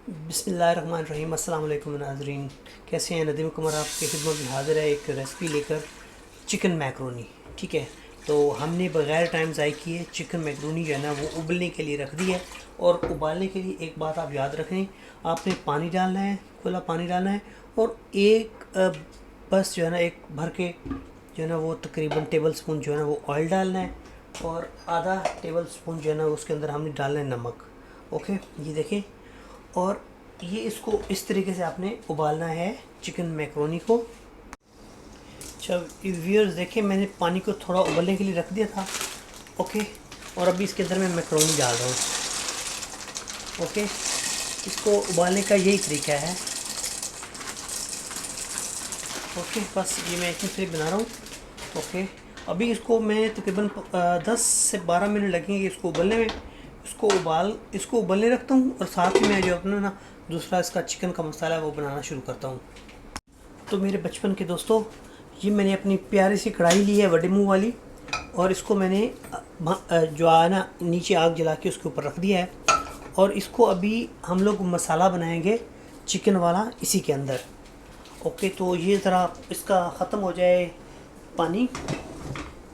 बिस्मिल्लाहिर्रहमानिर्रहीम। अस्सलाम वालेकुम नाज़रीन, कैसे हैं? नदीम कुमार आपकी खिदमत में हाज़िर है एक रेसिपी लेकर, चिकन मैकरोनी। ठीक है, तो हमने बग़ैर टाइम ज़ाय किए चिकन मैकरोनी जो है ना वो उबलने के लिए रख दी है। और उबालने के लिए एक बात आप याद रखें, आपने पानी डालना है, खुला पानी डालना है। और बस जो है ना एक भर के जो है ना वो तकरीबन टेबल स्पून जो है ना वो ऑयल डालना है। और आधा टेबल स्पून जो है ना उसके अंदर हमने डालना है नमक। ओके, ये देखें। और ये इसको इस तरीके से आपने उबालना है चिकन मैकरोनी को। अच्छा व्यूअर्स, देखें मैंने पानी को थोड़ा उबलने के लिए रख दिया था। ओके, और अभी इसके अंदर मैं मैकरोनी डाल रहा हूँ। ओके, इसको उबालने का यही तरीका है। ओके, बस ये मैं इतनी फिर बना रहा हूँ। ओके, अभी इसको मैं तकरीबन 10 से 12 मिनट लगेंगे इसको उबलने में। इसको उबलने रखता हूँ और साथ ही मैं जो अपना ना दूसरा इसका चिकन का मसाला है वो बनाना शुरू करता हूँ। तो मेरे बचपन के दोस्तों, ये मैंने अपनी प्यारी सी कढ़ाई ली है बड़े मुँह वाली, और इसको मैंने जो है ना नीचे आग जला के उसके ऊपर रख दिया है। और इसको अभी हम लोग मसाला बनाएंगे चिकन वाला इसी के अंदर। ओके, तो ये ज़रा इसका ख़त्म हो जाए पानी।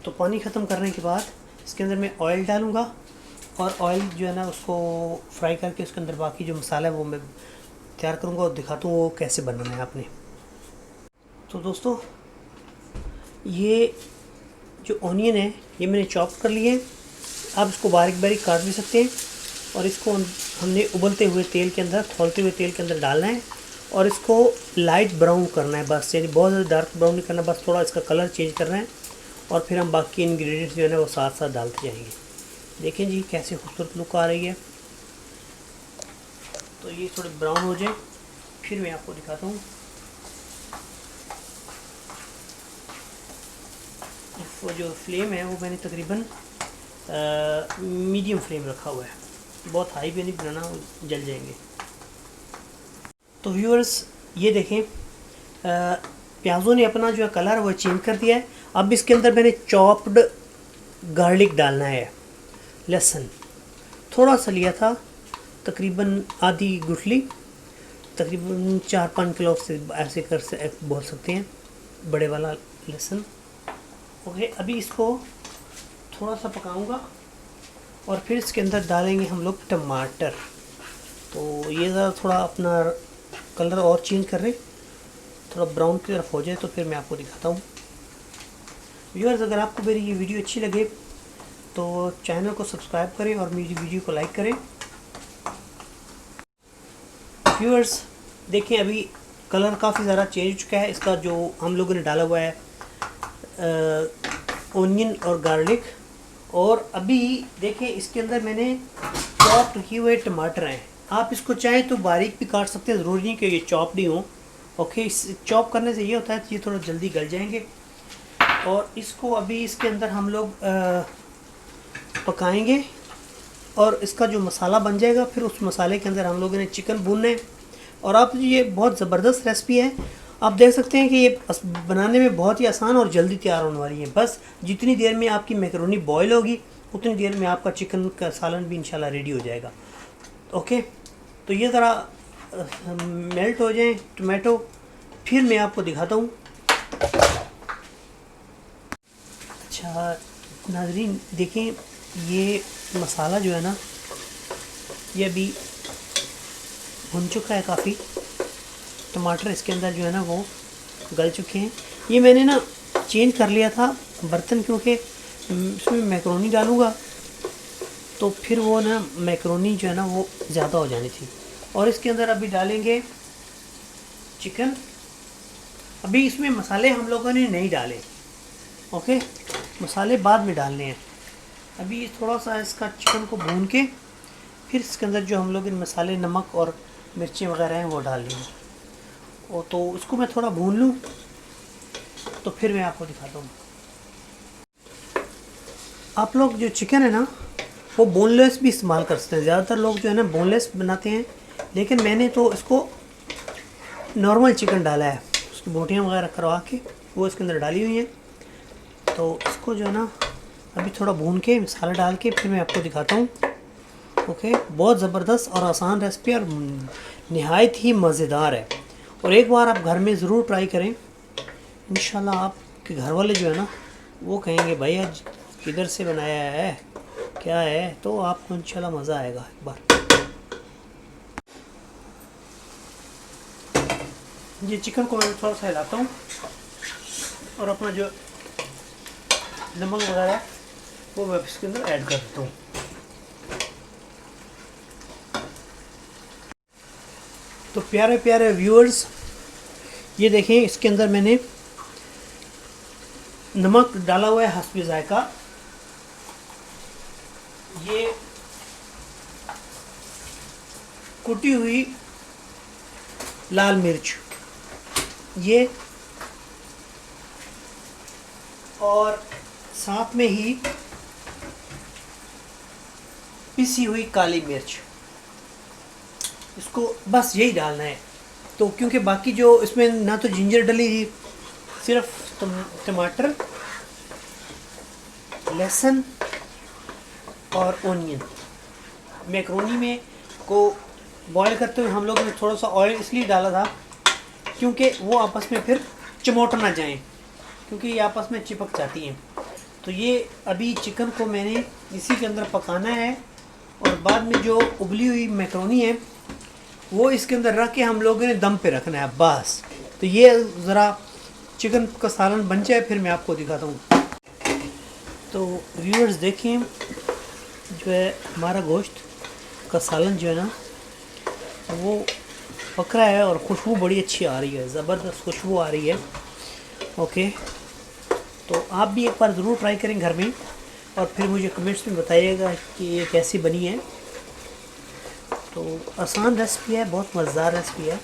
तो पानी ख़त्म करने के बाद इसके अंदर मैं ऑयल डालूँगा, और ऑयल जो है ना उसको फ्राई करके उसके अंदर बाकी जो मसाला है वो मैं तैयार करूँगा और दिखाता हूँ वो कैसे बनाना है आपने। तो दोस्तों, ये जो ऑनियन है ये मैंने चॉप कर लिए हैं। आप इसको बारीक बारीक काट भी सकते हैं। और इसको हमने उबलते हुए तेल के अंदर, खौलते हुए तेल के अंदर डालना है। और इसको लाइट ब्राउन करना है बस, यानी बहुत ज़्यादा डार्क ब्राउन नहीं करना, बस थोड़ा इसका कलर चेंज करना है। और फिर हम बाकी इंग्रेडिएंट्स जो है ना वो साथ साथ डालते जाएंगे। देखें जी कैसे खूबसूरत लुक आ रही है। तो ये थोड़े ब्राउन हो जाए फिर मैं आपको दिखाता हूँ। वो जो फ्लेम है वो मैंने तकरीबन मीडियम फ्लेम रखा हुआ है, बहुत हाई भी नहीं बनाना, जल जाएंगे। तो व्यूअर्स, ये देखें प्याज़ों ने अपना जो है कलर वो चेंज कर दिया है। अब इसके अंदर मैंने चॉप्ड गार्लिक डालना है, लहसुन थोड़ा सा लिया था, तकरीबन आधी गुठली, तकरीबन 4-5 किलो से ऐसे बोल सकते हैं, बड़े वाला लहसुन। ओके, अभी इसको थोड़ा सा पकाऊंगा और फिर इसके अंदर डालेंगे हम लोग टमाटर। तो ये ज़रा थोड़ा अपना कलर और चेंज कर रहे, थोड़ा ब्राउन की तरफ हो जाए तो फिर मैं आपको दिखाता हूँ। व्यूअर्स, अगर आपको मेरी ये वीडियो अच्छी लगे तो चैनल को सब्सक्राइब करें और मेरी वीडियो को लाइक करें। व्यूअर्स देखें, अभी कलर काफ़ी ज़्यादा चेंज हो चुका है इसका, जो हम लोगों ने डाला हुआ है ओनियन और गार्लिक। और अभी देखें इसके अंदर मैंने चॉप किए हुए टमाटर हैं। आप इसको चाहें तो बारीक भी काट सकते हैं, ज़रूरी नहीं कि ये चॉप नहीं हो। ओके, इस चॉप करने से ये होता है कि ये थोड़ा जल्दी गल जाएंगे। और इसको अभी इसके अंदर हम लोग पकाएंगे और इसका जो मसाला बन जाएगा फिर उस मसाले के अंदर हम लोगों ने चिकन भूनना है। और आप ये बहुत ज़बरदस्त रेसिपी है, आप देख सकते हैं कि ये बनाने में बहुत ही आसान और जल्दी तैयार होने वाली है। बस जितनी देर में आपकी मैकरोनी बॉयल होगी उतनी देर में आपका चिकन का सालन भी इंशाल्लाह रेडी हो जाएगा। ओके, तो ये ज़रा मेल्ट हो जाए टमाटो, फिर मैं आपको दिखाता हूँ। अच्छा नाजरीन, देखें ये मसाला जो है ना ये अभी भुन चुका है काफ़ी, टमाटर इसके अंदर जो है ना वो गल चुके हैं। ये मैंने ना चेंज कर लिया था बर्तन, क्योंकि इसमें मैकरोनी डालूँगा तो फिर वो ना मैकरोनी जो है ना वो ज़्यादा हो जानी थी। और इसके अंदर अभी डालेंगे चिकन। अभी इसमें मसाले हम लोगों ने नहीं डाले, ओके, मसाले बाद में डालने हैं। अभी थोड़ा सा इसका चिकन को भून के फिर इसके अंदर जो हम लोग इन मसाले, नमक और मिर्ची वगैरह हैं वो डाल लेंगे। और तो इसको मैं थोड़ा भून लूँ तो फिर मैं आपको दिखाता हूँ। आप लोग जो चिकन है ना वो बोनलेस भी इस्तेमाल कर सकते हैं। ज़्यादातर लोग जो है ना बोनलेस बनाते हैं, लेकिन मैंने तो इसको नॉर्मल चिकन डाला है, उसकी बोटियाँ वगैरह करवा के वो इसके अंदर डाली हुई हैं। तो इसको जो है ना अभी थोड़ा भून के मसाला डाल के फिर मैं आपको दिखाता हूँ। ओके, बहुत ज़बरदस्त और आसान रेसिपी और नहायत ही मज़ेदार है। और एक बार आप घर में ज़रूर ट्राई करें, इंशाल्लाह आपके घर वाले जो है ना वो कहेंगे भाई आज किधर से बनाया है, क्या है, तो आपको इंशाल्लाह मज़ा आएगा। एक बार ये चिकन को मैं थोड़ा सा हिलाता हूँ और अपना जो नमक वगैरह है वो मैं इसके अंदर ऐड कर देता हूँ। तो प्यारे प्यारे व्यूअर्स, ये देखें इसके अंदर मैंने नमक डाला हुआ है हस्बे जायका। ये कुटी हुई लाल मिर्च, ये और साथ में ही पिसी हुई काली मिर्च, इसको बस यही डालना है। तो क्योंकि बाकी जो इसमें ना तो जिंजर डली थी, सिर्फ टमाटर, लहसुन और ओनियन। मैक्रोनी में को बॉईल करते हुए हम लोगों ने थोड़ा सा ऑयल इसलिए डाला था क्योंकि वो आपस में फिर चिमोट ना जाएं, क्योंकि ये आपस में चिपक जाती हैं। तो ये अभी चिकन को मैंने इसी के अंदर पकाना है और बाद में जो उबली हुई मैक्रोनी है वो इसके अंदर रख के हम लोगों ने दम पे रखना है बस। तो ये ज़रा चिकन का सालन बन जाए फिर मैं आपको दिखाता हूँ। तो व्यूअर्स देखें, जो है हमारा गोश्त का सालन जो है ना वो पक रहा है और खुशबू बड़ी अच्छी आ रही है, ज़बरदस्त खुशबू आ रही है। ओके, तो आप भी एक बार ज़रूर ट्राई करें घर में और फिर मुझे कमेंट्स में बताइएगा कि ये कैसी बनी है। तो आसान रेसिपी है, बहुत मज़ेदार रेसिपी है,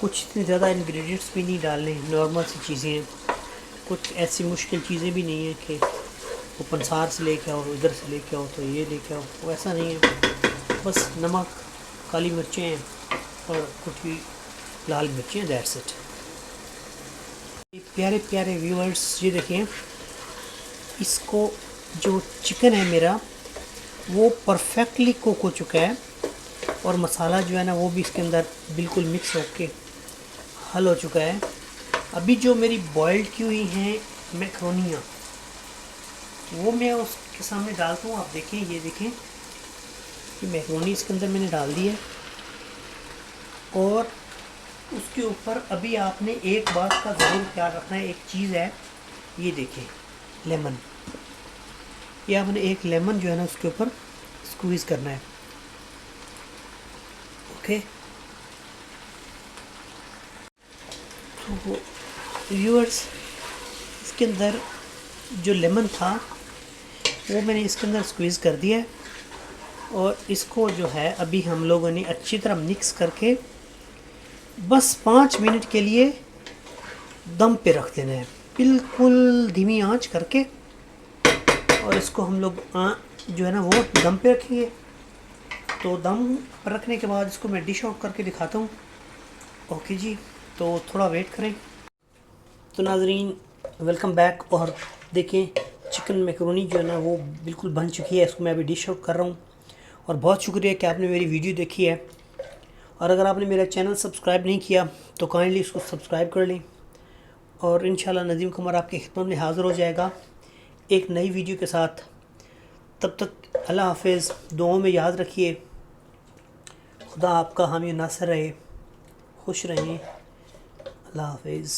कुछ इतनी ज़्यादा इंग्रेडिएंट्स भी नहीं डालने, नॉर्मल सी चीज़ें हैं, कुछ ऐसी मुश्किल चीज़ें भी नहीं है कि वो पंसार से लेके आओ, इधर से लेके आओ, तो ये लेके आओ, वो ऐसा नहीं है। बस नमक, काली मिर्चें हैं और कुछ भी लाल मिर्चें, दैट्स इट। प्यारे प्यारे व्यूअर्स, ये देखें, इसको जो चिकन है मेरा वो परफेक्टली कुक हो चुका है और मसाला जो है ना वो भी इसके अंदर बिल्कुल मिक्स होके हल हो चुका है। अभी जो मेरी बॉइल्ड की हुई हैं मैक्रोनियाँ वो मैं उसके सामने डालता हूँ। आप देखें, ये देखें, ये मैक्रोनी इसके अंदर मैंने डाल दी है और उसके ऊपर अभी आपने एक बात का ज़रूर ख्याल रखना है, एक चीज़ है, ये देखें लेमन, ये आपने एक लेमन जो है ना उसके ऊपर स्क्वीज़ करना है। ओके, तो व्यूअर्स इसके अंदर जो लेमन था वो मैंने इसके अंदर स्क्वीज़ कर दिया है और इसको जो है अभी हम लोगों ने अच्छी तरह मिक्स करके बस 5 मिनट के लिए दम पे रख देना है, बिल्कुल धीमी आंच करके। और इसको हम लोग जो है ना वो दम पे रखेंगे। तो दम पर रखने के बाद इसको मैं डिश आउट करके दिखाता हूँ। ओके जी, तो थोड़ा वेट करें। तो नाजरीन वेलकम बैक, और देखें चिकन मैकरोनी जो है ना वो बिल्कुल बन चुकी है, इसको मैं अभी डिश आउट कर रहा हूँ। और बहुत शुक्रिया कि आपने मेरी वीडियो देखी है, और अगर आपने मेरा चैनल सब्सक्राइब नहीं किया तो काइंडली इसको सब्सक्राइब कर लें। और इंशाल्लाह नदीम कुमार आपकी खिदमत में हाज़िर हो जाएगा एक नई वीडियो के साथ। तब तक अल्लाह हाफ़िज़, दुआओं में याद रखिए। खुदा आपका हामी नासर रहे, खुश रहें। अल्लाह हाफ़िज़।